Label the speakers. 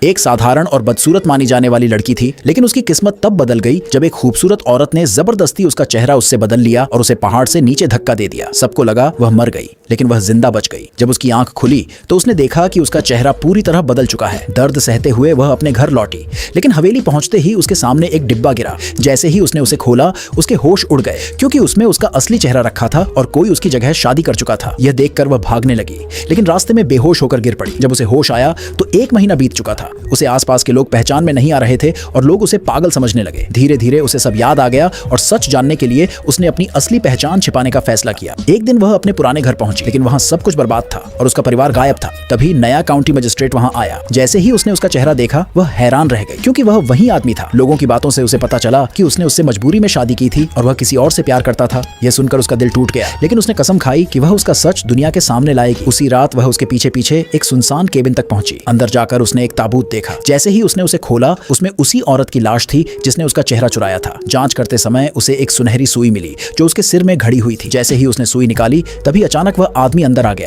Speaker 1: एक साधारण और बदसूरत मानी जाने वाली लड़की थी, लेकिन उसकी किस्मत तब बदल गई जब एक खूबसूरत औरत ने जबरदस्ती उसका चेहरा उससे बदल लिया और उसे पहाड़ से नीचे धक्का दे दिया। सबको लगा वह मर गई, लेकिन वह जिंदा बच गई। जब उसकी आंख खुली तो उसने देखा कि उसका चेहरा पूरी तरह बदल चुका है। दर्द सहते हुए वह अपने घर लौटी, लेकिन हवेली पहुंचते ही उसके सामने एक डिब्बा गिरा। जैसे ही उसने उसे खोला, उसके होश उड़ गए, क्योंकि उसमें उसका असली चेहरा रखा था और कोई उसकी जगह शादी कर चुका था। यह देखकर वह भागने लगी, लेकिन रास्ते में बेहोश होकर गिर पड़ी। जब उसे होश आया तो 1 महीना बीत चुका था। उसे आसपास के लोग पहचान में नहीं आ रहे थे और लोग उसे पागल समझने लगे। धीरे धीरे उसे सब याद आ गया और सच जानने के लिए उसने अपनी असली पहचान छिपाने का फैसला किया। एक दिन वह अपने पुराने घर पहुंची, लेकिन वहां सब कुछ बर्बाद था और उसका परिवार गायब था। तभी नया काउंटी मजिस्ट्रेट वहां आया। जैसे ही उसने उसका चेहरा देखा, वह हैरान रह गई, क्योंकि वह वही आदमी था। लोगों की बातों से उसे पता चला कि उसने उससे मजबूरी में शादी की थी और वह किसी और से प्यार करता था। यह सुनकर उसका दिल टूट गया, लेकिन उसने कसम खाई कि वह उसका सच दुनिया के सामने लाएगी। उसी रात वह उसके पीछे पीछे एक सुनसान केबिन तक पहुंची। अंदर जाकर उसने एक ताबूत देखा। जैसे ही उसने उसे खोला, उसमें उसी औरत की लाश थी जिसने उसका चेहरा चुराया था। जांच करते समय उसे एक सुनहरी सुई मिली जो उसके सिर में घड़ी हुई थी। जैसे ही उसने सुई निकाली, तभी अचानक वह आदमी अंदर आ गया।